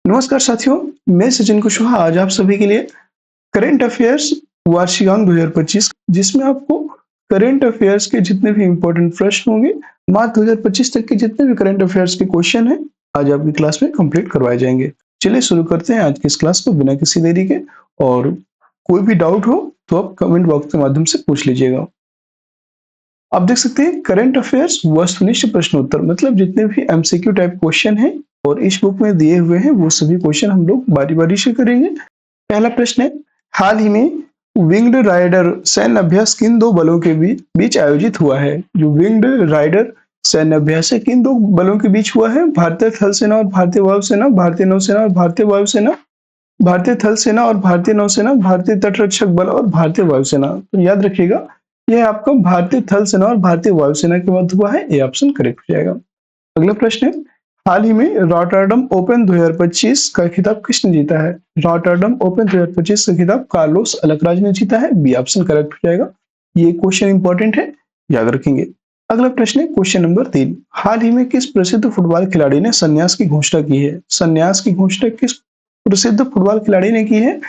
नमस्कार साथियों, मैं सचिन कुशवाहा आज आप सभी के लिए करंट अफेयर्स वार्षिकांक 2025 जिसमें आपको करंट अफेयर्स के जितने भी इम्पोर्टेंट प्रश्न होंगे, मार्च 2025 तक के जितने भी करंट अफेयर्स के क्वेश्चन हैं, आज आपकी क्लास में कंप्लीट करवाए जाएंगे। चलिए शुरू करते हैं आज की इस क्लास को बिना किसी देरी के। और कोई भी डाउट हो तो आप कमेंट बॉक्स के माध्यम से पूछ लीजिएगा। आप देख सकते हैं करंट अफेयर्स वस्तुनिष्ठ प्रश्नोत्तर, मतलब जितने भी एमसीक्यू टाइप क्वेश्चन हैं और इस बुक में दिए हुए हैं वो सभी क्वेश्चन हम लोग बारी बारी से करेंगे। पहला प्रश्न है, हाल ही में विंग्ड राइडर सैन्य अभ्यास किन दो बलों के बीच आयोजित हुआ है? जो विंग्ड राइडर सैन्य अभ्यास है किन दो बलों के बीच हुआ है? भारतीय थल सेना और भारतीय वायुसेना, भारतीय नौसेना और भारतीय वायुसेना, भारतीय थल सेना और भारतीय नौसेना, भारतीय तटरक्षक बल और भारतीय वायुसेना। तो याद रखिएगा, यह आपका भारतीय थल सेना और भारतीय वायुसेना के मध्य हुआ है। ये ऑप्शन करेक्ट हो जाएगा। अगला प्रश्न है, हाल ही में रॉटरडम ओपन 2025 का खिताब किसने जीता है? रॉटरडम ओपन 2025 का खिताब कार्लोस अलकराज ने जीता है। बी ऑप्शन करेक्ट हो जाएगा। ये क्वेश्चन इंपॉर्टेंट है, याद रखेंगे। अगला प्रश्न है क्वेश्चन नंबर 3, हाल ही में किस प्रसिद्ध फुटबॉल खिलाड़ी ने संन्यास की घोषणा की है? संन्यास की घोषणा किस प्रसिद्ध फुटबॉल खिलाड़ी ने की है?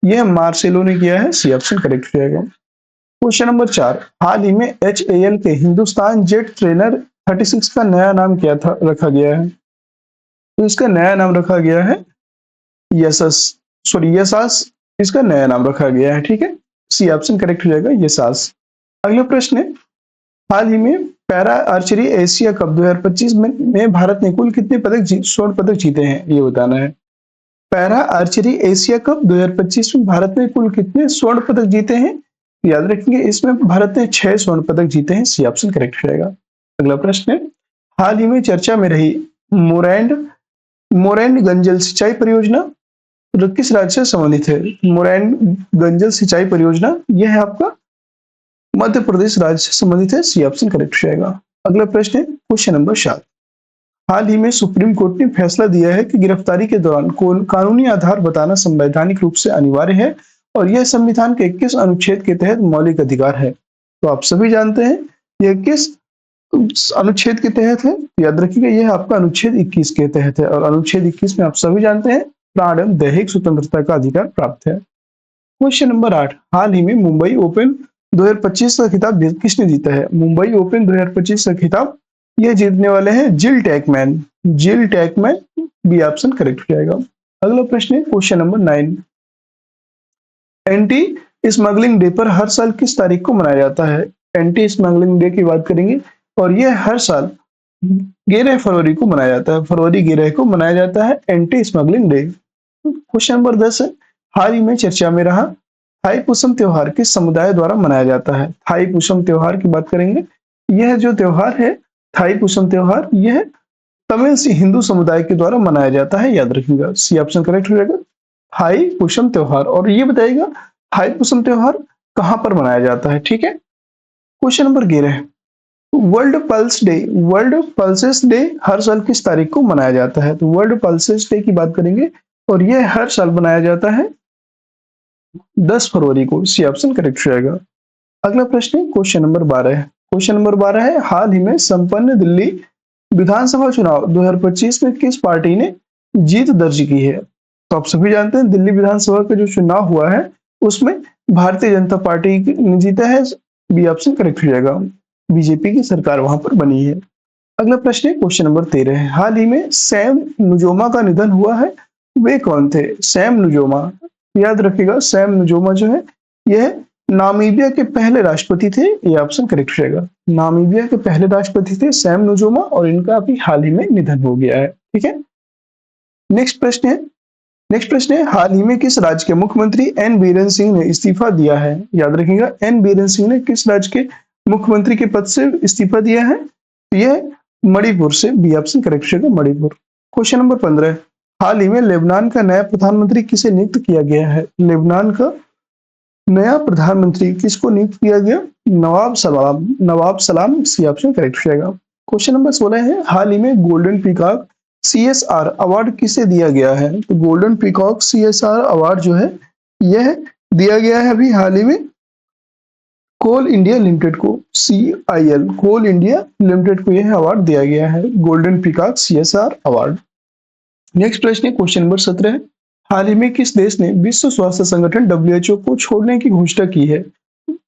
यह मार्सेलो ने किया है। सी ऑप्शन करेक्ट हो जाएगा। क्वेश्चन नंबर 4, हाल ही में HAL के हिंदुस्तान जेट ट्रेनर 36 का नया नाम क्या था रखा गया है? तो इसका नया नाम रखा गया है यशस, यशास। इसका नया नाम रखा गया है, ठीक है। सी ऑप्शन करेक्ट हो जाएगा, यशास। अगला प्रश्न है, हाल ही में पैरा आर्चरी एशिया कप 2025 में भारत ने कुल कितने स्वर्ण पदक जीते हैं? ये बताना है। पैरा आर्चरी एशिया कप 2025 में भारत ने कुल कितने स्वर्ण पदक जीते हैं? याद रखेंगे, इसमें भारत ने 6 स्वर्ण पदक जीते हैं। सी ऑप्शन करेक्ट हो जाएगा। अगला प्रश्न है, हाल ही में चर्चा में रही मोरैंड मोरैंड गंजल सिंचाई परियोजना किस राज्य से संबंधित है? मोरैंड गंजल सिंचाई परियोजना यह है आपका मध्य प्रदेश राज्य से संबंधित है। सी ऑप्शन करेक्ट हो जाएगा। अगला प्रश्न है क्वेश्चन नंबर 7, हाल ही में सुप्रीम कोर्ट ने फैसला दिया है कि गिरफ्तारी के दौरान कानूनी आधार बताना संवैधानिक रूप से अनिवार्य है और यह संविधान के किस अनुच्छेद के तहत मौलिक अधिकार है? तो आप सभी जानते हैं यह किस अनुच्छेद के तहत है। याद रखिएगा, यह आपका अनुच्छेद 21 के तहत है और अनुच्छेद 21 में आप सभी जानते हैं प्राण एवं दैहिक स्वतंत्रता का अधिकार प्राप्त है। क्वेश्चन नंबर 8, हाल ही में मुंबई ओपन 2025 का खिताब किसने जीता है? मुंबई ओपन 2025 का खिताब यह जीतने वाले हैं जिल टैकमैन। जिल टैकमैन, बी ऑप्शन करेक्ट हो जाएगा। अगला प्रश्न है question number 9, anti smuggling day पर हर साल किस तारीख को मनाया जाता है? एंटी स्मगलिंग डे की बात करेंगे और यह हर साल 11 फरवरी को मनाया जाता है। फरवरी 11 को मनाया जाता है anti smuggling day. Question number 10 है, हाल ही में चर्चा में रहा थाईपुसम त्योहार किस समुदाय द्वारा मनाया जाता है? थाईपुसम त्योहार की बात करेंगे। यह जो त्योहार है थाईपुसम त्योहार, यह तमिल हिंदू समुदाय के द्वारा मनाया जाता है। याद रखिएगा, सी ऑप्शन करेक्ट हो जाएगा, थाईपुसम त्योहार। और ये बताइएगा थाईपुसम त्योहार कहां पर मनाया जाता है, ठीक है। Question number 11, world pulse day, world pulses day हर साल किस तारीख को मनाया जाता है? तो वर्ल्ड पल्सेस डे की बात करेंगे और यह हर साल मनाया जाता है 10 फरवरी को। सी ऑप्शन करेक्ट हो जाएगा। अगला प्रश्न है क्वेश्चन नंबर 12 है। क्वेश्चन नंबर 12 है, हाल ही में संपन्न दिल्ली विधानसभा चुनाव 2025 में किस पार्टी ने जीत दर्ज की है? तो आप सभी जानते हैं दिल्ली विधानसभा का जो चुनाव हुआ है उसमें भारतीय जनता पार्टी ने जीता है। बी ऑप्शन करेक्ट हो जाएगा, बीजेपी की सरकार वहां पर बनी है। अगला प्रश्न है क्वेश्चन नंबर 13 है, हाल ही में सैम नुजोमा का निधन हुआ है, वे कौन थे? सैम नुजोमा, याद रखिएगा सैम नुजोमा जो है यह नामीबिया के पहले राष्ट्रपति थे। ये ऑप्शन करेक्ट हो जाएगा, नामीबिया के पहले राष्ट्रपति थे सैम नुजोमा और इनका अभी हाल ही में निधन हो गया है, ठीक है। नेक्स्ट प्रश्न है, हाल ही में किस राज्य के मुख्यमंत्री एन बीरेन सिंह ने इस्तीफा दिया है? याद रखिएगा, एन बीरेन सिंह ने किस राज्य के मुख्यमंत्री के पद से इस्तीफा दिया है? यह मणिपुर से। बी ऑप्शन करेक्ट होगा, मणिपुर। क्वेश्चन नंबर 15, हाल ही में लेबनान का नया प्रधानमंत्री किसे नियुक्त किया गया है? लेबनान का नया प्रधानमंत्री किसको नियुक्त किया गया? नवाब सलाम। नवाब सलाम, सी ऑप्शन करेक्ट हो जाएगा। क्वेश्चन नंबर 16 है, हाल ही में गोल्डन पीकॉक CSR अवार्ड किसे दिया गया है? तो गोल्डन पीकॉक CSR अवार्ड जो है यह दिया गया है अभी हाल ही में कोल इंडिया लिमिटेड को। CIL, कोल इंडिया लिमिटेड को यह अवार्ड दिया गया है, golden peacock CSR award. Next प्रश्न है क्वेश्चन नंबर 17 है, हाल ही में किस देश ने विश्व स्वास्थ्य संगठन डब्ल्यूएचओ को छोड़ने की घोषणा की है?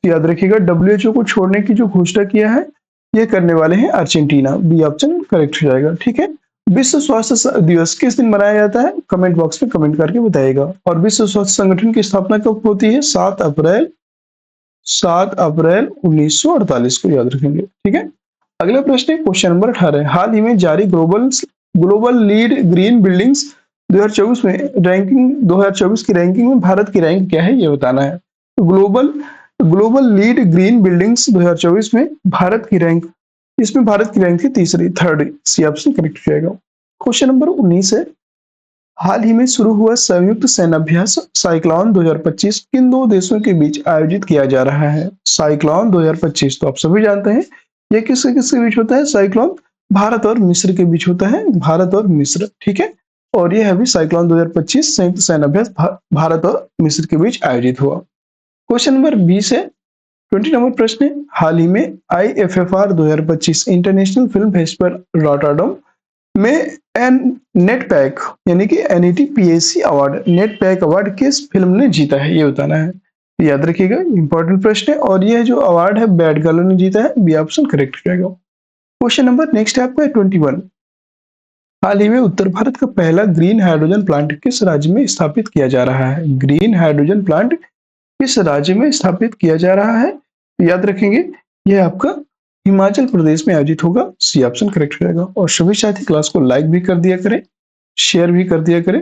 याद रखिएगा, डब्ल्यूएचओ को छोड़ने की जो घोषणा किया है, ये करने वाले हैं अर्जेंटीना। बी ऑप्शन करेक्ट हो जाएगा। ठीक है, विश्व स्वास्थ्य दिवस किस दिन मनाया जाता है? कमेंट बॉक्स में कमेंट करके बताइएगा। और विश्व स्वास्थ्य संगठन की स्थापना कब होती है? 7 अप्रैल 1948 को याद रखेंगे। ठीक है, अगला प्रश्न है क्वेश्चन नंबर 18, हाल ही में जारी ग्लोबल लीड ग्रीन बिल्डिंग्स 2024 में रैंकिंग 2024 की रैंकिंग में भारत की रैंक क्या है, ये बताना है। Global global lead green buildings 2024 में भारत की रैंक, इसमें भारत की रैंक थी थर्ड। सी ऑप्शन करेक्ट हो जाएगा। क्वेश्चन नंबर 19 है, हाल ही में शुरू हुआ संयुक्त सैन्याभ्यास साइक्लोन 2025 किन दो देशों के बीच आयोजित किया जा रहा है? साइक्लोन 2025 तो आप सभी जानते हैं, ये किसके किसके बीच होता है? साइक्लोन भारत और मिस्र के बीच होता है, भारत और मिस्र। ठीक है, और यह अभी साइक्लोन 2025 संयुक्त सैन्याभ्यास भारत और मिस्र के बीच आयोजित हुआ। क्वेश्चन नंबर 20 है, 20 नंबर प्रश्न है, हाल ही में IFFR 2025 international film festival Rotterdam में एन नेटपैक यानी कि NETPAC अवार्ड, नेटपैक अवार्ड किस फिल्म ने जीता है, ये बताना है। तो याद रखिएगा, इंपॉर्टेंट प्रश्न है, और यह जो अवार्ड है बैड गर्ल ने जीता है। बी ऑप्शन करेक्ट हो जाएगा। क्वेश्चन नंबर नेक्स्ट है आपका 21, हाल ही में उत्तर भारत का पहला ग्रीन हाइड्रोजन प्लांट किस राज्य में स्थापित किया जा रहा है? ग्रीन हाइड्रोजन प्लांट किस राज्य में स्थापित किया जा रहा है? तो याद रखेंगे, यह आपका हिमाचल प्रदेश में आयोजित होगा। सी ऑप्शन करेक्ट हो जाएगा। और सभी साथी क्लास को लाइक भी कर दिया करें, शेयर भी कर दिया करें,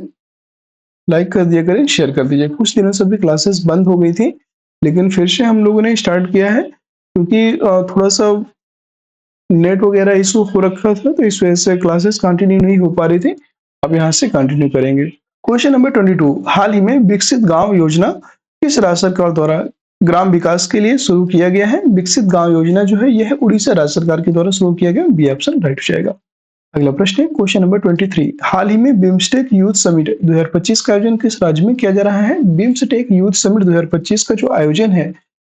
लाइक कर दिया करें, शेयर कर दीजिए। कुछ दिनों से भी क्लासेस बंद हो गई थी, लेकिन फिर से हम लोगों ने स्टार्ट किया है, क्योंकि थोड़ा सा नेट वगैरह इशू हो रखा था, तो इस वजह से क्लासेस कंटिन्यू नहीं हो पा रही थी। अब यहाँ से कंटिन्यू करेंगे। क्वेश्चन नंबर 22, हाल ही में विकसित गांव योजना किस राज्य सरकार द्वारा ग्राम विकास के लिए शुरू किया गया है? विकसित गांव योजना जो है, यह उड़ीसा राज्य सरकार के द्वारा शुरू किया गया। बी ऑप्शन राइट हो जाएगा। अगला प्रश्न है क्वेश्चन नंबर 23, हाल ही में बिम्स्टेक यूथ समिट 2025 का आयोजन किस राज्य में किया जा रहा है? बिम्स्टेक यूथ समिट 2025 का जो आयोजन है,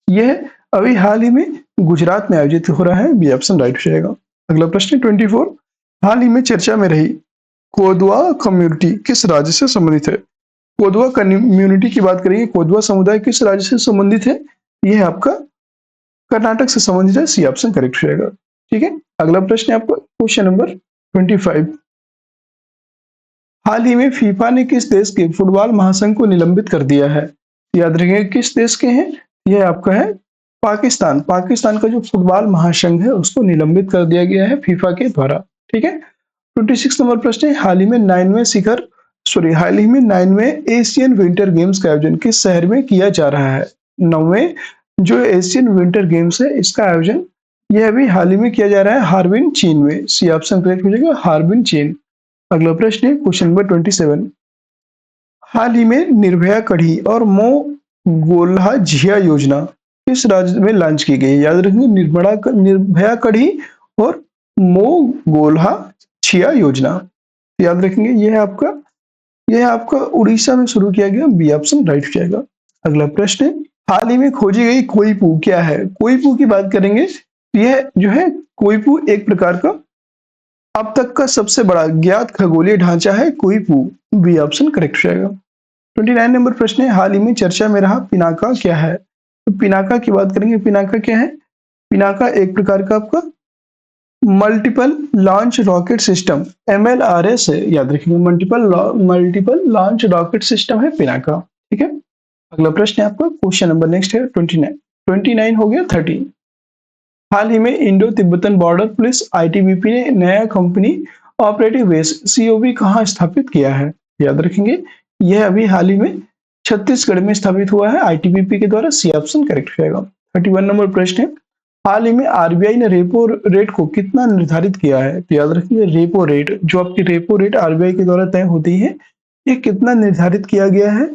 यह अभी हाल ही में गुजरात में आयोजित हो रहा है। बी ऑप्शन राइट हो जाएगा। अगला प्रश्न 24, हाल ही में चर्चा में रही कोदवा कम्युनिटी किस राज्य से संबंधित है? कोदवा कम्युनिटी की बात करेंगे, कोदवा समुदाय किस राज्य से संबंधित है? यह आपका कर्नाटक से संबंधित है। सी ऑप्शन करेक्ट हो जाएगा। ठीक है, अगला प्रश्न है आपका क्वेश्चन नंबर 25, हाल ही में फीफा ने किस देश के फुटबॉल महासंघ को निलंबित कर दिया है? याद रखिएगा, किस देश के हैं? यह आपका है पाकिस्तान। पाकिस्तान का जो फुटबॉल महासंघ है, उसको निलंबित कर दिया गया है फीफा के द्वारा। ठीक है, 26 नंबर प्रश्न है, हाल ही में 9वें एशियन विंटर गेम्स का आयोजन किस शहर में किया जा रहा है? 9वें जो एशियन विंटर गेम्स है, इसका आयोजन यह अभी हाल ही में किया जा रहा है हार्बिन, चीन में। सी ऑप्शन करेक्ट हो जाएगा, हार्बिन, चीन। अगला प्रश्न है क्वेश्चन नंबर 27, हाल ही में निर्भया कढ़ी और मो गोल्हा झिया योजना किस राज्य में लॉन्च की गई? याद रखेंगे, निर्भया कढ़ी और मो गोल्हा झिया योजना, याद रखेंगे, यह आपका उड़ीसा में शुरू किया गया। बी ऑप्शन राइट हो जाएगा। अगला प्रश्न है, हाल ही में खोजी गई कोईपू क्या है? कोईपू की बात करेंगे, यह जो है कोईपू एक प्रकार का अब तक का सबसे बड़ा ज्ञात खगोलीय ढांचा है कोईपू। बी ऑप्शन करेक्ट हो जाएगा। 29 नंबर प्रश्न है, हाल ही में चर्चा में रहा पिनाका क्या है? तो पिनाका की बात करेंगे, पिनाका क्या है? पिनाका एक प्रकार का आपका multiple launch rocket system MLRS है। याद रखिएगा, मल्टीपल लॉन्च रॉकेट सिस्टम है पिनाका। ठीक है, अगला प्रश्न है आपका क्वेश्चन नंबर नेक्स्ट है 29 हो गया 30, हाल ही में Indo Tibetan border police ITBP ने नया कंपनी ऑपरेटिव बेस COB कहाँ स्थापित किया है? याद रखेंगे, यह अभी हाल ही में छत्तीसगढ़ में स्थापित हुआ है ITBP के द्वारा। सी ऑप्शन करेक्ट हो जाएगा। 31 नंबर प्रश्न है, हाल ही में RBI ने रेपो रेट को कितना निर्धारित किया है? तो याद रखिए, रेपो रेट जो आपकी रेपो रेट RBI के द्वारा तय होती है, ये कितना निर्धारित किया गया है?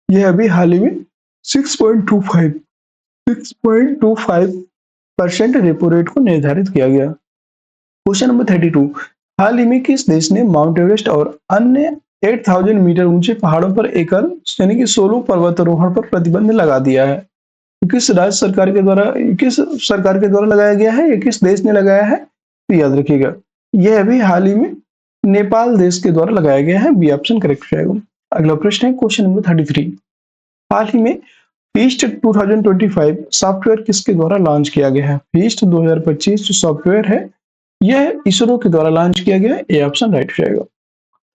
यह अभी हाल ही में 6.25% रेपो रेट को निर्धारित किया गया। क्वेश्चन नंबर 32, हाल ही में किस देश ने माउंट एवरेस्ट और अन्य 8000 मीटर ऊंचे पहाड़ों पर एकल यानी कि सोलो पर्वतारोहण पर प्रतिबंध लगा दिया है? किस सरकार के द्वारा लगाया गया है, या किस देश ने लगाया है? तो याद रखिएगा, यह अभी हाल ही में नेपाल देश के द्वारा लगाया गया है, बी ऑप्शन करेक्ट हो जाएगा। अगला प्रश्न है क्वेश्चन नंबर 33। हाल ही में फीस्ट 2025 सॉफ्टवेयर किसके द्वारा लॉन्च किया गया है? फीस्ट 2025 जो सॉफ्टवेयर है यह इसरो के द्वारा लॉन्च किया गया है, ए ऑप्शन राइट हो जाएगा।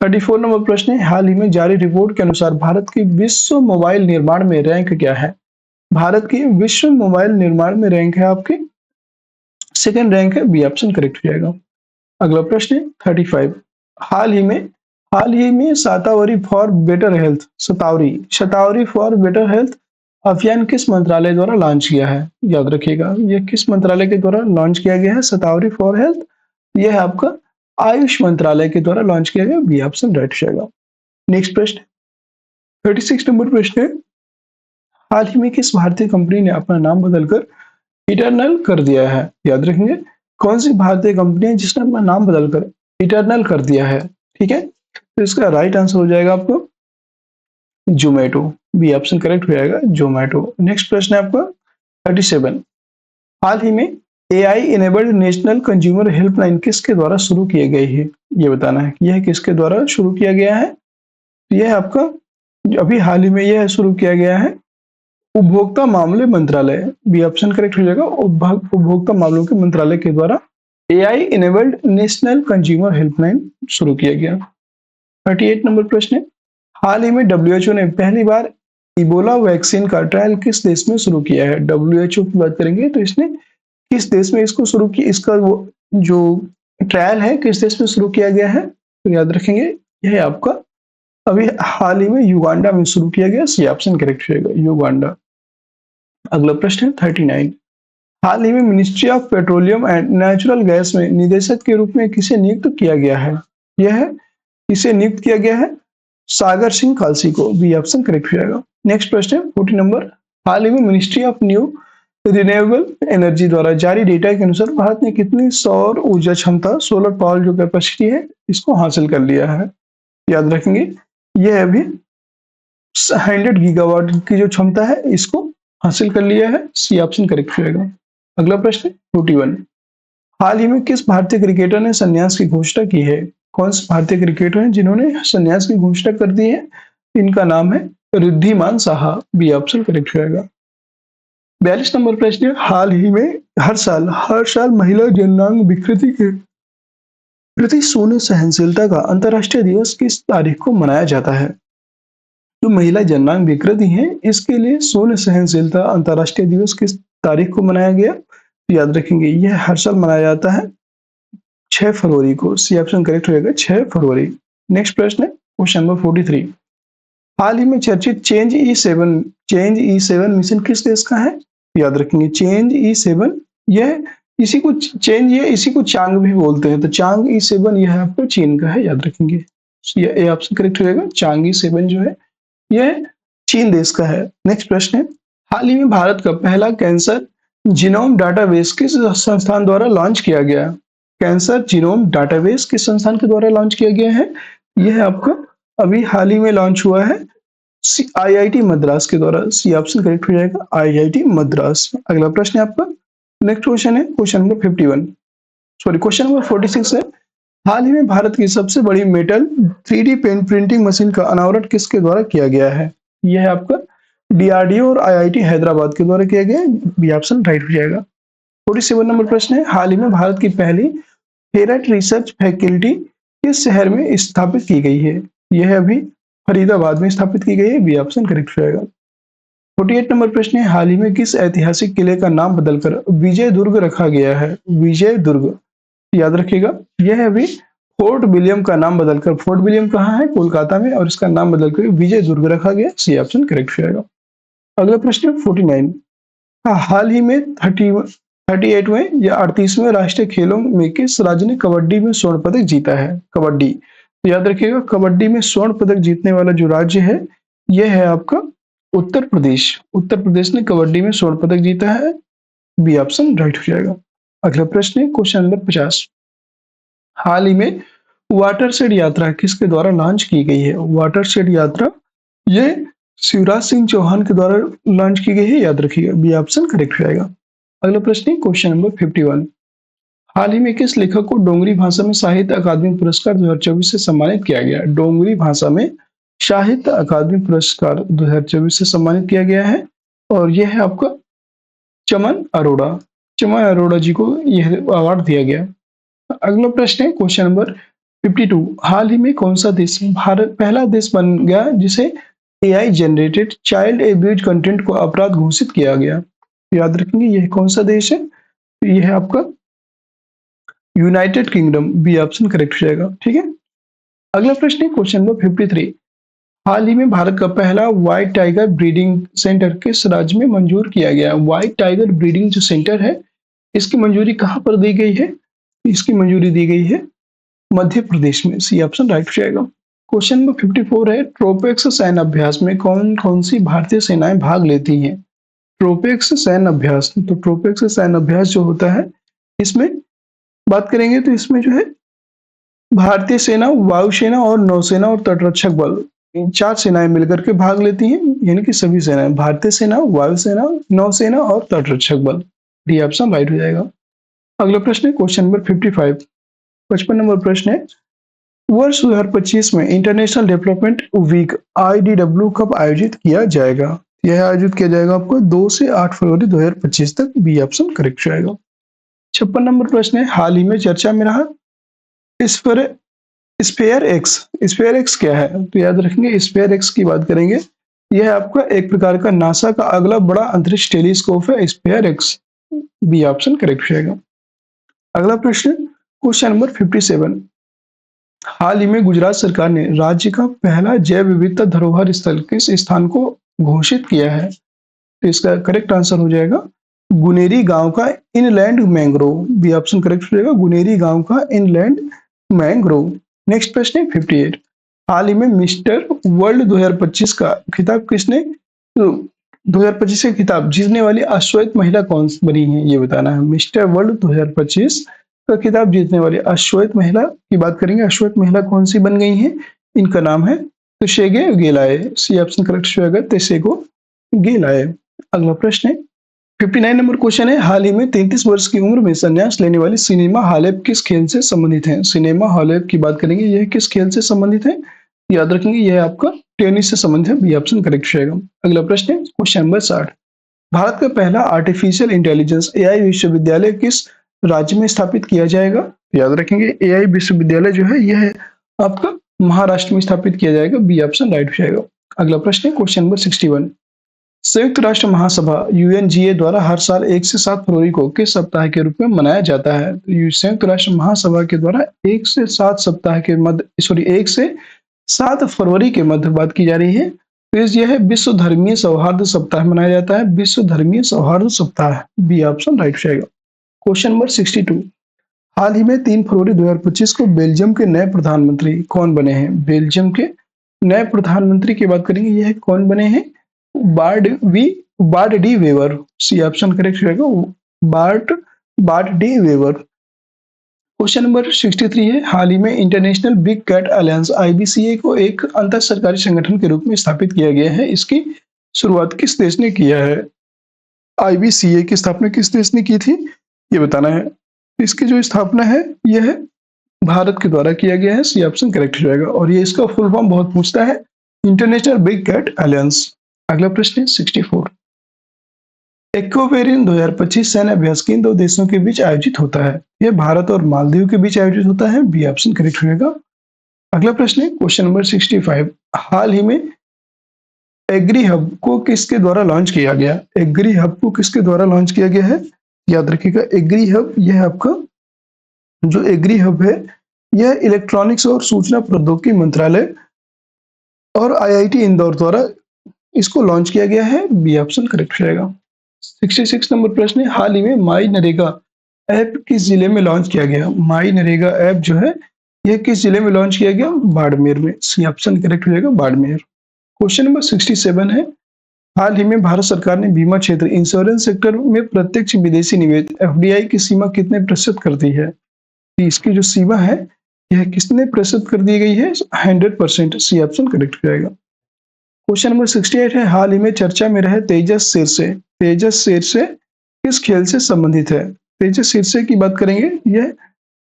34 नंबर प्रश्न है, हाल ही में जारी रिपोर्ट के अनुसार भारत की विश्व मोबाइल निर्माण में रैंक क्या है? भारत की विश्व मोबाइल निर्माण में रैंक है आपकी सेकंड रैंक है, बी ऑप्शन करेक्ट हो जाएगा। अगला प्रश्न है 35। हाल ही में Shatavari for better health Shatavari for better health अभियान किस मंत्रालय द्वारा लॉन्च किया है? याद रखिएगा यह किस मंत्रालय के द्वारा लॉन्च किया गया है शतावरी फॉर हेल्थ? यह है आपका आयुष मंत्रालय के द्वारा लॉन्च किया गया, बी ऑप्शन राइट हो जाएगा। नेक्स्ट प्रश्न 36 नंबर प्रश्न है, हाल ही में किस भारतीय कंपनी ने अपना नाम बदलकर इटरनल कर दिया है? याद रखेंगे कौन सी भारतीय कंपनी है जिसने अपना नाम बदलकर इटरनल कर दिया है? ठीक है, तो इसका राइट आंसर हो जाएगा आपको जोमेटो, बी ऑप्शन करेक्ट हो जाएगा जोमेटो। नेक्स्ट प्रश्न है आपका 37। हाल ही में AI enabled national consumer helpline किसके द्वारा शुरू किए गई है? ये बताना है कि यह किसके द्वारा शुरू किया गया है। यह आपका अभी हाल ही में यह शुरू किया गया है उपभोक्ता मामले मंत्रालय, बी ऑप्शन करेक्ट हो जाएगा उपभोक्ता मामलों के मंत्रालय के द्वारा AI enabled national consumer helpline शुरू किया गया। 38 नंबर प्रश्न है, हाल ही में डब्ल्यूएचओ ने पहली बार इबोला वैक्सीन का ट्रायल किस देश में शुरू किया है? डब्ल्यूएचओ की बात करेंगे तो इसने किस देश में इसको शुरू किया, इसका वो जो ट्रायल है किस देश में शुरू किया गया है? तो याद रखेंगे यह है आपका अभी हाल ही में युगांडा में शुरू किया गया, सी ऑप्शन करेक्ट रहेगा युगांडा। अगला प्रश्न है 39। हाल ही में ministry of petroleum and natural gas में निदेशक के रूप में किसे नियुक्त किया गया है? यह है किसे नियुक्त किया गया है? सागर सिंह खालसी को, बी ऑप्शन करेक्ट हो जाएगा। नेक्स्ट प्रश्न है 40 नंबर। हाल ही में ministry of new renewable energy द्वारा जारी डेटा के अनुसार भारत ने कितनी सौर ऊर्जा क्षमता सोलर पावर जो कैपेसिटी है इसको हासिल कर लिया है? याद रखेंगे यह अभी 100 गीगावाट की जो क्षमता है इसको हासिल कर लिया है, सी ऑप्शन करेक्ट हो जाएगा। अगला प्रश्न 41। हाल ही में किस भारतीय क्रिकेटर ने संन्यास की घोषणा की है? कौन से भारतीय क्रिकेटर हैं जिन्होंने संन्यास की घोषणा कर दी है? इनका नाम है Riddhiman Saha, B option correct हो जाएगा। 42 नंबर प्रश्न है, हाल ही में हर साल महिला जननांग विकृति के प्रति शून्य सहनशीलता का अंतर्राष्ट्रीय दिवस किस तारीख को मनाया जाता है? जो महिला जननांग विकृति है इसके लिए शून्य सहनशीलता अंतर्राष्ट्रीय दिवस किस तारीख को मनाया गया? याद रखेंगे यह हर साल मनाया जाता है 6 फरवरी को, सी ऑप्शन करेक्ट हो जाएगा 6 फरवरी। नेक्स्ट प्रश्न है क्वेश्चन नंबर 43। हाल ही में चर्चित चेंज ई7 मिशन किस देश का है? याद रखेंगे चेंज ई7 यह इसी को चांग भी बोलते हैं, तो चांग ई7 यह आपका चीन का है, याद रखेंगे ये ऑप्शन करेक्ट हो जाएगा। चांग ई7 जो है यह चीन देश का है। नेक्स्ट प्रश्न है, हाल ही में भारत का पहला कैंसर जीनोम डाटाबेस किस संस्थान द्वारा लॉन्च किया गया? कैंसर जीनोम डाटाबेस किस संस्थान के द्वारा लॉन्च किया गया है? यह आपका अभी हाल ही में लॉन्च हुआ है आईआईटी मद्रास के द्वारा, सी ऑप्शन करेक्ट हो जाएगा आईआईटी मद्रास। अगला प्रश्न है आपका नेक्स्ट क्वेश्चन है क्वेश्चन नंबर 46 है, हाल ही में भारत की सबसे बड़ी metal 3D pen printing machine का अनावरण किसके द्वारा किया गया है? यह है आपका डीआरडीओ और आईआईटी हैदराबाद के द्वारा किया गया, बी ऑप्शन राइट हो जाएगा। 47 नंबर प्रश्न है, हाल ही में भारत की पहली फेरेट रिसर्च फैकल्टी किस शहर में स्थापित की गई है? यह अभी फरीदाबाद में स्थापित की गई है, बी ऑप्शन करेक्ट हो जाएगा। 48 नंबर प्रश्न है, हाल ही में किस ऐतिहासिक किले का नाम बदलकर विजय दुर्ग रखा गया है? विजय दुर्ग, याद रखिएगा यह अभी फोर्ट विलियम का नाम बदलकर, फोर्ट विलियम कहाँ है? कोलकाता में, और इसका नाम बदलकर विजय दुर्ग रखा गया, सी ऑप्शन करेक्ट हो जाएगा। अगला प्रश्न 49। हाल ही में 38वें या 38वें राष्ट्रीय खेलों में किस राज्य ने कबड्डी में स्वर्ण पदक जीता है? कबड्डी, तो याद रखिएगा कबड्डी में स्वर्ण पदक जीतने वाला जो राज्य है यह है आपका उत्तर प्रदेश। उत्तर प्रदेश ने कबड्डी में स्वर्ण पदक जीता है, बी ऑप्शन राइट हो जाएगा। अगला प्रश्न है क्वेश्चन नंबर 50। हाल ही में वाटरशेड यात्रा किसके द्वारा लॉन्च की गई है? वाटरशेड यात्रा ये शिवराज सिंह चौहान के द्वारा लॉन्च की गई है, याद रखिएगा बी ऑप्शन करेक्ट हो जाएगा। अगला प्रश्न है क्वेश्चन नंबर 51। हाल ही में किस लेखक को डोंगरी भाषा में साहित्य अकादमी पुरस्कार 2024 से सम्मानित किया गया? डोंगरी भाषा में साहित्य अकादमी पुरस्कार 2024 से सम्मानित किया गया है और यह है आपका चमन अरोड़ा। चमन अरोड़ा जी को यह अवार्ड दिया गया। अगला प्रश्न है क्वेश्चन नंबर 52। हाल ही में कौन सा देश भारत पहला देश बन गया जिसे AI generated child abuse content को अपराध घोषित किया गया? याद रखेंगे यह कौन सा देश है? यह है आपका United Kingdom. B option correct हो जाएगा। ठीक है। अगला प्रश्न है क्वेश्चन नंबर 53। हाल ही में भारत का पहला व्हाइट टाइगर ब्रीडिंग सेंटर किस राज्य में मंजूर किया गया? व्हाइट टाइगर ब्रीडिंग जो सेंटर है इसकी मंजूरी कहां पर दी गई है? इसकी मंजूरी दी गई है मध्य प्रदेश में। सी ऑप्शन राइट हो जाएगा। क्वेश्चन नंबर 54 है ट्रोपेक्स सैन्य अभ्यास में कौन कौन सी भारतीय सेनाएं भाग लेती हैं? ट्रोपेक्स सैन्य अभ्यास, तो ट्रोपेक्स सैन्य अभ्यास जो होता है इसमें बात करेंगे तो इसमें जो है भारतीय सेना, वायुसेना और नौसेना और तटरक्षक बल, इन 4 सेनाएं मिलकर के भाग लेती हैं। यानी कि सभी सेनाएं, भारतीय सेना, वायुसेना, नौसेना और तटरक्षक बल। डी ऑप्शन राइट हो जाएगा। अगला प्रश्न है क्वेश्चन नंबर 55। 55 नंबर प्रश्न है वर्ष 2025 में इंटरनेशनल डेवलपमेंट वीक IDW कब आयोजित किया जाएगा? यह आयोजित किया जाएगा आपको 2 से 8 फरवरी 2025 तक। बी ऑप्शन करेक्ट जाएगा। 56 नंबर प्रश्न है हाल ही में चर्चा में रहा स्पेयर एक्स क्या है? तो याद रखेंगे स्पेयर एक्स की बात करेंगे। यह आपका एक प्रकार का नासा का अगला बड़ा अंतरिक्ष टेलीस्कोप है SpaceX. B option correct जाएगा। अगला प्रश्न क्वेश्चन नंबर 57। हाल ही में गुजरात सरकार ने राज्य का पहला जैव विविधता धरोहर स्थल किस स्थान को घोषित किया है? तो इसका करेक्ट आंसर हो जाएगा गुनेरी गांव का inland mangrove. B option correct हो जाएगा, गुनेरी गांव का इनलैंड मैंग्रोव। नेक्स्ट प्रश्न है 58। हाल ही में मिस्टर वर्ल्ड 2025 का खिताब किसने 2025 का खिताब जीतने वाली अश्वेत महिला कौन बनी है ये बताना है। मिस्टर वर्ल्ड 2025 का खिताब जीतने वाली अश्वेत महिला की बात करेंगे। अश्वेत महिला कौन सी बन गई है? इनका नाम है त्शेगे गेलाए। सी ऑप्शन करेक्ट हो जाएगा, त्शेगो गेलाए। अगला प्रश्न है 59 नंबर क्वेश्चन है हाल ही में 33 वर्ष की उम्र में संन्यास लेने वाली सिनेमा हालेप किस खेल से संबंधित है? सिनेमा हालेप की बात करेंगे, यह किस खेल से संबंधित है? याद रखेंगे यह आपका टेनिस से संबंधित है। बी ऑप्शन करेक्ट रहेगा। अगला प्रश्न है क्वेश्चन नंबर 60। भारत का पहला आर्टिफिशियल इंटेलिजेंस AI विश्वविद्यालय किस राज्य में स्थापित किया जाएगा? याद रखेंगे AI विश्वविद्यालय जो है यह आपका महाराष्ट्र में स्थापित किया जाएगा। बी ऑप्शन राइट हो जाएगा। अगला प्रश्न है क्वेश्चन नंबर 61। संयुक्त राष्ट्र महासभा UNGA द्वारा हर साल 1 से 7 फरवरी को किस सप्ताह के रूप में मनाया जाता है? संयुक्त राष्ट्र महासभा के द्वारा 1 से 7 सप्ताह के मध्य 1 से 7 फरवरी के मध्य बात की जा रही है। तो यह है विश्व धर्मीय सौहार्द सप्ताह मनाया जाता है। विश्व धर्मीय सौहार्द सप्ताह। बी ऑप्शन राइट जाएगा। Question number 62। हाल ही में 3 फरवरी 2025 को बेल्जियम के नए प्रधानमंत्री कौन बने हैं? बेल्जियम के नए प्रधानमंत्री की बात करेंगे, यह कौन बने हैं? Bart De Wever. C option correct रहेगा, Bart De Wever. Question number 63 है हाल ही में International Big Cat Alliance IBCA को एक अंतर सरकारी संगठन के रूप में स्थापित किया गया है। इसकी शुरुआत किस देश ने किया है? IBCA की स्थापना किस देश ने की थी ये बताना है। इसकी जो स्थापना है यह भारत के द्वारा किया गया है। सी ऑप्शन करेक्ट हो जाएगा। और ये इसका फुल फॉर्म बहुत पूछता है, इंटरनेशनल बिग कैट अलायंस। अगला प्रश्न है 64। एक्वापेरिन 2025 सैन्य अभ्यास किन 2 देशों के बीच आयोजित होता है? यह भारत और मालदीव के बीच आयोजित होता है। बी ऑप्शन करेक्ट हो जाएगा। अगला प्रश्न है क्वेश्चन नंबर 65। हाल ही में एग्री हब को किसके द्वारा लॉन्च किया गया? एग्री हब को किसके द्वारा लॉन्च किया गया है? याद रखिएगा एग्री हब, यह आपका जो एग्री हब है यह इलेक्ट्रॉनिक्स और सूचना प्रौद्योगिकी मंत्रालय और IIT इंदौर द्वारा इसको लॉन्च किया गया है। बी ऑप्शन करेक्ट रहेगा। 66 नंबर प्रश्न है हाल ही में माई नरेगा ऐप किस जिले में लॉन्च किया गया? माई नरेगा ऐप जो है यह किस जिले में लॉन्च किया गया? बाड़मेर में। सी ऑप्शन करेक्ट हो जाएगा, बाड़मेर। क्वेश्चन नंबर 67 है हाल ही में भारत सरकार ने बीमा क्षेत्र इंश्योरेंस सेक्टर में प्रत्यक्ष विदेशी निवेश FDI की सीमा कितने प्रतिशत कर दी है? इसकी जो सीमा है यह कितने प्रतिशत कर दी गई है? 100%। सी ऑप्शन करेक्ट हो जाएगा। क्वेश्चन नंबर 68 है हाल ही में चर्चा में रहे तेजस शेरसे किस खेल से संबंधित है? तेजस शीर्षक की बात करेंगे, यह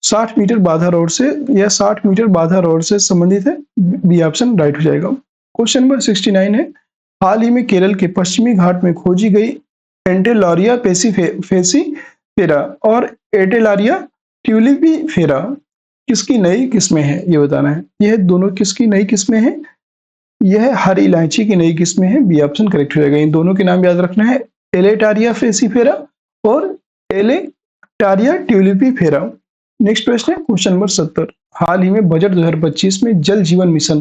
60 मीटर बाधा रोड से, यह 60 मीटर बाधा रोड से संबंधित है। बी ऑप्शन राइट हो जाएगा। क्वेश्चन नंबर 69 है, हाल ही में केरल के पश्चिमी घाट में खोजी गई एंटेलारिया फेसिफेरा और एंटेलारिया ट्यूलिपिफेरा किसकी नई किस्में हैं, ये बताना है। यह दोनों किसकी नई किस्में हैं? यह हरी इलायची की नई किस्में हैं। बी ऑप्शन करेक्ट हो जाएगा। इन दोनों के नाम याद रखना है, एलेटारिया फेसिफेरा और एलेटारिया ट्यूलिपिफेरा। नेक्स्ट प्रश्न है क्वेश्चन नंबर 70, हाल ही में बजट 2025 में जल जीवन मिशन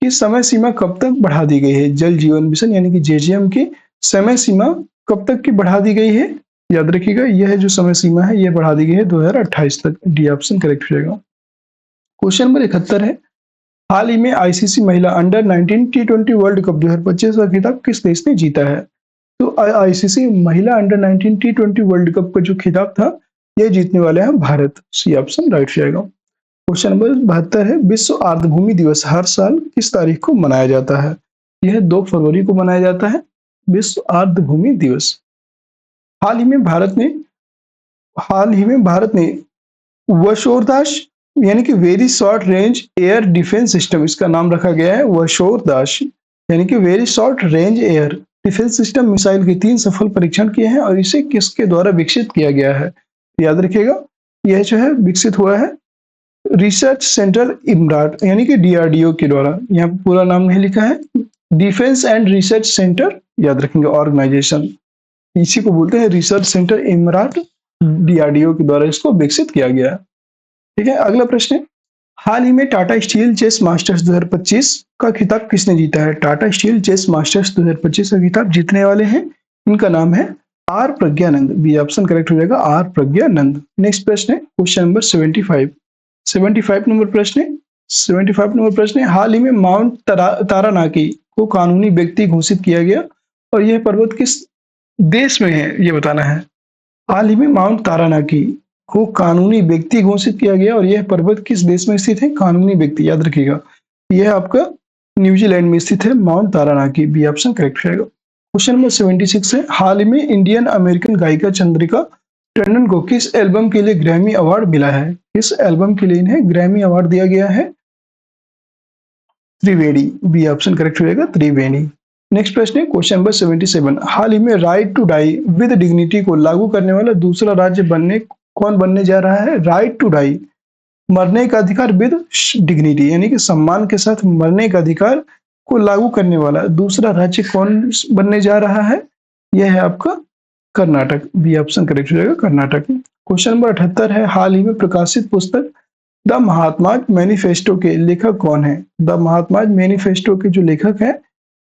की समय सीमा कब तक बढ़ा दी गई है? जल जीवन मिशन यानी कि जेजीएम की समय सीमा कब तक की बढ़ा दी गई है? याद रखिएगा, यह जो समय सीमा है यह बढ़ा दी गई है 2028 तक। डी ऑप्शन करेक्ट हो जाएगा। क्वेश्चन नंबर 71 है, हाल ही में आईसीसी महिला अंडर 19 टी20 वर्ल्ड कप 2025 का खिताब किस देश ने जीता है? तो आईसीसी महिला अंडर 19 टी20 वर्ल्ड कप का जो खिताब था यह जीतने वाले हैं भारत। सी ऑप्शन राइट हो जाएगा। क्वेश्चन नंबर 72 है, विश्व आर्द्रभूमि दिवस हर साल किस तारीख को मनाया जाता है? यह 2 फरवरी को मनाया जाता है, विश्व आर्द्रभूमि दिवस। हाल ही में भारत ने वशोरदाश यानी कि very short range air defence system, इसका नाम रखा गया है वशोरदाश यानी कि very short range air defence system missile के 3 सफल परीक्षण किए हैं और इसे किसके द्वारा विकसित किया गया है? याद रखिएगा, यह जो है विकसित हुआ है रिसर्च सेंटर इमराट यानी कि डीआरडीओ के द्वारा। यहाँ पूरा नाम नहीं लिखा है, डिफेंस एंड रिसर्च सेंटर, याद रखेंगे ऑर्गेनाइजेशन, इसी को बोलते हैं रिसर्च सेंटर इमराट, डीआरडीओ के द्वारा इसको विकसित किया गया है। ठीक है, अगला प्रश्न है, हाल ही में टाटा स्टील चेस मास्टर्स 2025 का खिताब किसने जीता है? टाटा स्टील चेस मास्टर्स 2025 का खिताब जीतने वाले हैं, इनका नाम है R Praggnanandhaa. B option correct हो जाएगा, आर प्रज्ञानंद। नेक्स्ट प्रश्न है क्वेश्चन नंबर 75 नंबर प्रश्न है। 75 नंबर प्रश्न है, हाल ही में माउंट तारानाकी को कानूनी व्यक्ति घोषित किया गया और यह पर्वत किस देश में है, ये बताना है। हाल ही में माउंट तारानाकी को कानूनी व्यक्ति घोषित किया गया और यह पर्वत किस देश में स्थित है? कानूनी व्यक्ति, याद रखिएगा, यह आपका न्यूजीलैंड में स्थित है माउंट तारानाकी। बी ऑप्शन करेक्ट रहेगा। क्वेश्चन नंबर 76 है, हाल ही में इंडियन अमेरिकन गायिका चंद्रिका टंडन को किस एल्बम के लिए ग्रैमी अवार्ड मिला है? किस एल्बम के लिए इन्हें ग्रैमी अवार्ड दिया गया है? त्रिवेणी। बी ऑप्शन करेक्ट रहेगा, त्रिवेणी। नेक्स्ट प्रश्न है क्वेश्चन नंबर 77, हाल ही में right to die with dignity को लागू करने वाला दूसरा राज्य कौन बनने जा रहा है? राइट टू डाई, मरने का अधिकार विद डिग्निटी यानी कि सम्मान के साथ मरने का अधिकार को लागू करने वाला दूसरा राज्य कौन बनने जा रहा है? यह है आपका कर्नाटक। बी ऑप्शन करेक्ट हो जाएगा, कर्नाटक। क्वेश्चन नंबर 78 है, हाल ही में प्रकाशित पुस्तक द महात्मा मैनिफेस्टो के लेखक कौन है? द महात्मा मैनिफेस्टो के जो लेखक है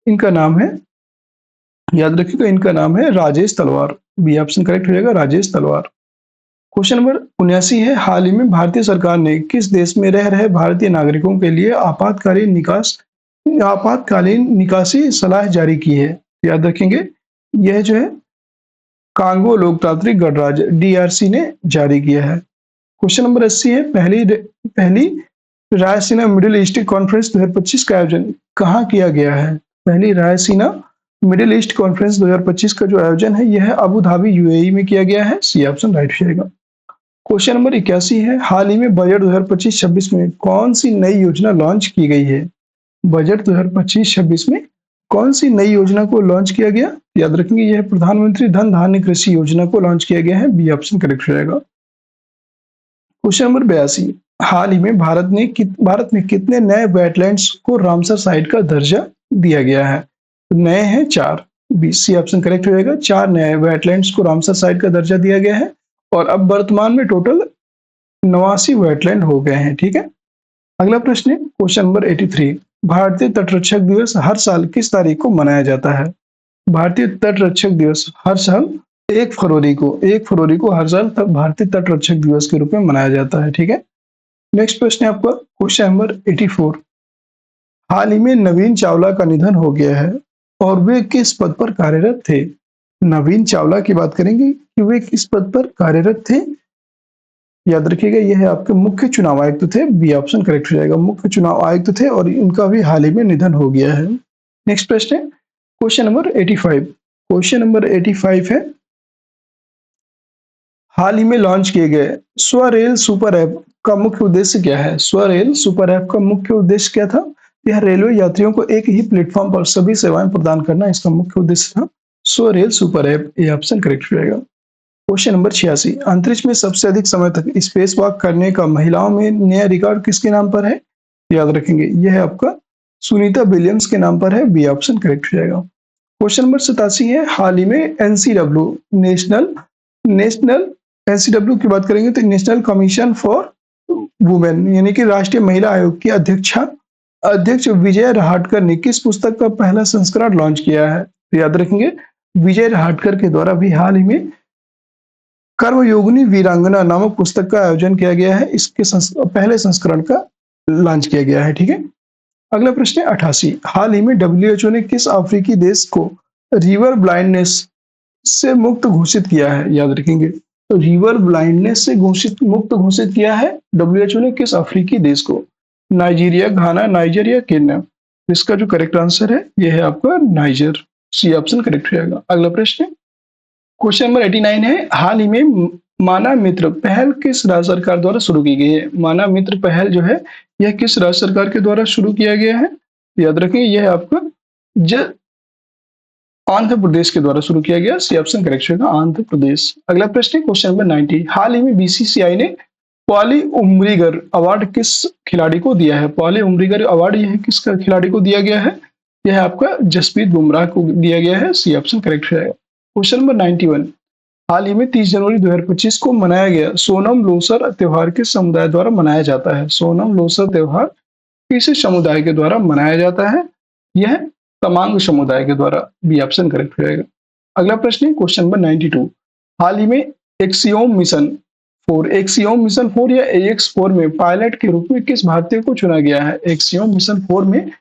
इनका नाम है, याद रखिएगा, इनका नाम है राजेश तलवार। बी ऑप्शन करेक्ट हो जाएगा, राजेश तलवार। क्वेश्चन नंबर 79 है, हाल ही में भारतीय सरकार ने किस देश में रह रहे भारतीय नागरिकों के लिए आपातकालीन निकासी सलाह जारी की है? याद रखेंगे, यह जो है कांगो लोकतांत्रिक गणराज्य डीआरसी ने जारी किया है। क्वेश्चन नंबर 80 है, पहली रायसीना मिडिल ईस्ट कॉन्फ्रेंस 2025 का आयोजन कहाँ किया गया है? पहली रायसीना मिडिल ईस्ट कॉन्फ्रेंस 2025 का जो आयोजन है यह अबू धाबी यूएई में किया गया है। सी ऑप्शन राइट हो जाएगा। क्वेश्चन नंबर 81 है, हाल ही में बजट 2025-26 में कौन सी नई योजना लॉन्च की गई है? बजट 2025-26 में कौन सी नई योजना को लॉन्च किया गया? याद रखेंगे, यह प्रधानमंत्री धन धान्य कृषि योजना को लॉन्च किया गया है। बी ऑप्शन करेक्ट हो जाएगा। क्वेश्चन नंबर 82, हाल ही में भारत में कितने नए वेटलैंड्स को रामसर साइट का दर्जा दिया गया है? नए हैं 4। बी सी ऑप्शन करेक्ट हो जाएगा, 4 नए वेटलैंड्स को रामसर साइट का दर्जा दिया गया है और अब वर्तमान में टोटल 89 वेटलैंड हो गए हैं। ठीक है, अगला प्रश्न है क्वेश्चन नंबर 83, भारतीय तटरक्षक दिवस हर साल किस तारीख को मनाया जाता है? भारतीय तटरक्षक दिवस हर साल 1 फरवरी को हर साल भारतीय तटरक्षक दिवस के रूप में मनाया जाता है। ठीक है, नेक्स्ट प्रश्न है आपका क्वेश्चन नंबर 84, हाल ही में नवीन चावला का निधन हो गया है और वे किस पद पर कार्यरत थे? नवीन चावला की बात करेंगे कि वे किस पद पर कार्यरत थे। याद रखिएगा, यह आपके मुख्य चुनाव आयुक्त थे। बी ऑप्शन करेक्ट हो जाएगा, मुख्य चुनाव आयुक्त थे और इनका भी हाल ही में निधन हो गया है। नेक्स्ट प्रश्न है क्वेश्चन नंबर 85। क्वेश्चन नंबर 85 है, हाल ही में लॉन्च किए गए स्वरेल सुपर ऐप का मुख्य उद्देश्य क्या है? स्वरेल सुपर ऐप का मुख्य उद्देश्य क्या था? यह रेलवे यात्रियों को एक ही प्लेटफॉर्म पर सभी सेवाएं प्रदान करना इसका मुख्य उद्देश्य था। स्वरेल सुपर ऐप, ये ऑप्शन करेक्ट रहेगा। क्वेश्चन नंबर 86, अंतरिक्ष में सबसे अधिक समय तक स्पेस वॉक करने का महिलाओं में नया रिकॉर्ड किसके नाम पर है? याद रखेंगे, यह है आपका सुनीता विलियम्स के नाम पर है। बी ऑप्शन करेक्ट रहेगा। क्वेश्चन नंबर 87 है, हाल ही में एनसीडब्ल्यू नेशनल नेशनल एनसीडब्ल्यू की बात करेंगे तो नेशनल कमीशन फॉर वुमेन यानी कि राष्ट्रीय महिला आयोग की अध्यक्ष विजय रहाटकर ने किस पुस्तक का पहला संस्करण लॉन्च किया है? तो याद रखेंगे, विजय रहाटकर के द्वारा भी हाल ही में कर्मयोगिनी वीरांगना नामक पुस्तक का आयोजन किया गया है। इसके पहले संस्करण का लॉन्च किया गया है। ठीक है, अगला प्रश्न है 88, हाल ही में डब्ल्यूएचओ ने किस अफ्रीकी देश को रिवर ब्लाइंडनेस से मुक्त घोषित किया है? याद रखेंगे, तो रिवर ब्लाइंडनेस से मुक्त घोषित किया है डब्ल्यूएचओ ने किस अफ्रीकी देश को? नाइजीरिया, घाना, नाइजर या केन्या? इसका जो करेक्ट आंसर है यह है आपका नाइजर। सी ऑप्शन करेक्ट रहेगा। अगला प्रश्न, क्वेश्चन नंबर 89 है, हाल ही में माना मित्र पहल किस राज्य सरकार द्वारा शुरू की गई है? माना मित्र पहल जो है यह किस राज्य सरकार के द्वारा शुरू किया गया है? याद रखेंगे, यह है आपका आंध्र प्रदेश के द्वारा शुरू किया गया। सी ऑप्शन करेक्ट होगा, आंध्र प्रदेश। अगला प्रश्न है क्वेश्चन नंबर 90, हाल ही में बीसीसीआई ने पॉली उम्रीगर अवार्ड किस खिलाड़ी को दिया है? पॉली उम्रीगर अवार्ड यह किस खिलाड़ी को दिया गया है? यह आपका जसप्रीत बुमराह को दिया गया है। सी ऑप्शन करेक्ट रहेगा। क्वेश्चन नंबर 91, हाल ही में 30 जनवरी 2025 को मनाया गया सोनम लोसर त्योहार किस समुदाय द्वारा मनाया जाता है? सोनम लोसर त्योहार किस समुदाय के द्वारा मनाया जाता है? यह तमांग समुदाय के द्वारा। बी ऑप्शन करेक्ट रहेगा। अगला प्रश्न है क्वेश्चन नंबर 92, हाल ही में एक्सियोम मिशन 4 या AX4 में पायलट के रूप में किस भारतीय को चुना गया है? एक्सियोम मिशन 4 में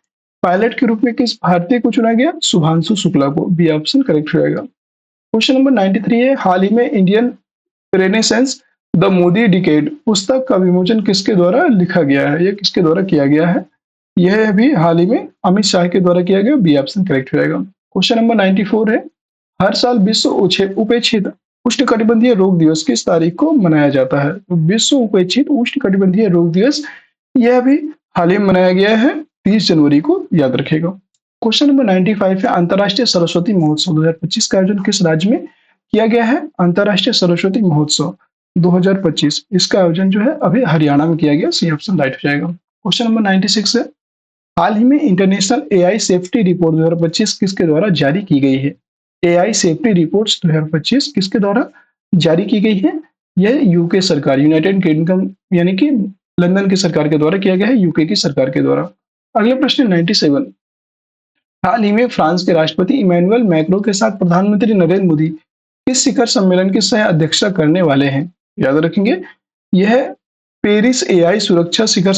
पायलट के रूप में किस भारतीय को चुना गया? शुभांशु शुक्ला को। बी ऑप्शन करेक्ट रहेगा। क्वेश्चन नंबर 93 है, हाल ही में Indian renaissance the Modi decade पुस्तक का विमोचन किसके द्वारा लिखा गया है? यह किसके द्वारा किया गया है? यह भी हाल ही में अमित शाह के द्वारा किया गया। बी ऑप्शन करेक्ट रहेगा। क्वेश्चन नंबर 94 है, हर साल विश्व उपेक्षित उष्णकटिबंधीय रोग दिवस किस तारीख को मनाया जाता है? विश्व उपेक्षित उष्णकटिबंधीय रोग दिवस यह भी हाल ही में मनाया गया है 30 जनवरी को। याद रखेगा। क्वेश्चन नंबर 95 है, अंतर्राष्ट्रीय सरस्वती महोत्सव 2025 का आयोजन किस राज्य में किया गया है? अंतर्राष्ट्रीय सरस्वती महोत्सव 2025 इसका आयोजन जो है अभी हरियाणा में किया गया। सी ऑप्शन राइट हो जाएगा। क्वेश्चन नंबर 96 है, हाल ही में इंटरनेशनल एआई सेफ्टी रिपोर्ट 2025 किसके द्वारा जारी की गई है? एआई सेफ्टी रिपोर्ट्स 2025 किसके द्वारा जारी की गई है? यह यूके सरकार, यूनाइटेड किंगडम यानी कि लंदन की सरकार के द्वारा किया गया है, यूके की सरकार के द्वारा। अगला प्रश्न 97, हाल ही में फ्रांस के राष्ट्रपति इमैनुअल मैक्रो के साथ प्रधानमंत्री नरेंद्र मोदी किस शिखर सम्मेलन की सह अध्यक्षता करने वाले हैं? याद रखेंगे, यह पेरिस एआई सुरक्षा शिखर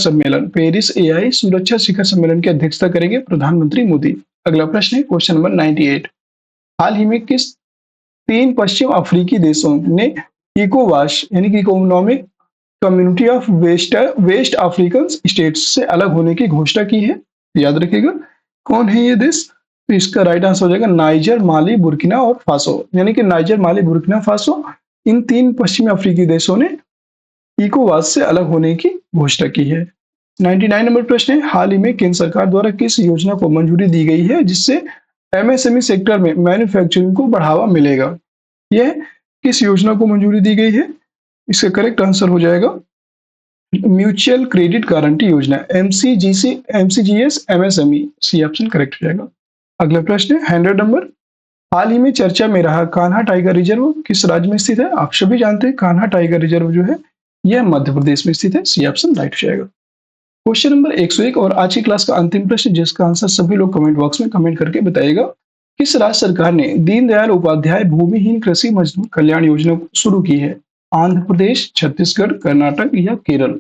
सम्मेलन की अध्यक्षता करेंगे प्रधानमंत्री मोदी। अगला प्रश्न है क्वेश्चन नंबर 98, हाल ही में किस 3 पश्चिम अफ्रीकी देशों ने इकोवास यानी कि economic community of West African states से अलग होने की घोषणा की है? याद रखिएगा, कौन है ये देश? तो इसका राइट आंसर हो जाएगा नाइजर, माली, बुर्किना और फासो। यानी कि नाइजर, माली, बुर्किना फासो, इन 3 पश्चिमी अफ्रीकी देशों ने इकोवास से अलग होने की घोषणा की है। 99 नंबर प्रश्न है, हाल ही में केंद्र सरकार द्वारा किस योजना को मंजूरी दी गई है जिससे एमएसएमई सेक्टर में मैन्युफैक्चरिंग को बढ़ावा मिलेगा? यह किस योजना को मंजूरी दी गई है? इसका करेक्ट आंसर हो जाएगा म्यूचुअल क्रेडिट गारंटी योजना, MCGS MSME। C option correct हो जाएगा। अगला प्रश्न है 100 नंबर, हाल ही में चर्चा में रहा कान्हा टाइगर रिजर्व किस राज्य में स्थित है? आप सभी जानते हैं कान्हा टाइगर रिजर्व जो है यह मध्य प्रदेश में स्थित है। सी ऑप्शन राइट हो जाएगा। क्वेश्चन नंबर 101 और आज की क्लास का अंतिम प्रश्न जिसका आंसर सभी लोग कमेंट बॉक्स में कमेंट करके बताइएगा। किस राज्य सरकार ने दीनदयाल उपाध्याय भूमिहीन कृषि मजदूर कल्याण योजना शुरू की है? आंध्र प्रदेश, छत्तीसगढ़, कर्नाटक या केरल?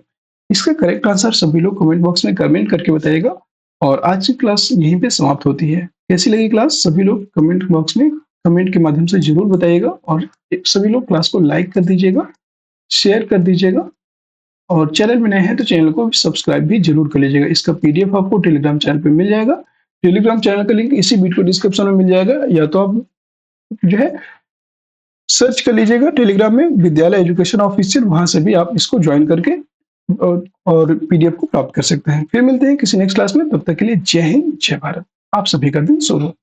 इसका करेक्ट आंसर सभी लोग कमेंट बॉक्स में कमेंट करके बताइएगा। और आज की क्लास यहीं पे समाप्त होती है। कैसी लगी क्लास? सभी लोग कमेंट बॉक्स में कमेंट के माध्यम से जरूर बताइएगा और सभी लोग क्लास को लाइक कर दीजिएगा, शेयर कर दीजिएगा और चैनल में नए हैं तो चैनल को सब्सक्राइब भी जरूर कर लीजिएगा। इसका PDF आपको टेलीग्राम चैनल पे मिल जाएगा। टेलीग्राम चैनल का लिंक इसी वीडियो डिस्क्रिप्शन में मिल जाएगा, या तो आप जो है सर्च कर लीजिएगा टेलीग्राम में विद्यालय एजुकेशन ऑफिशियल, वहां से भी आप इसको ज्वाइन करके और पीडीएफ को प्राप्त कर सकते हैं। फिर मिलते हैं किसी नेक्स्ट क्लास में, तब तक के लिए जय हिंद, जय भारत। आप सभी का दिन शुभ हो।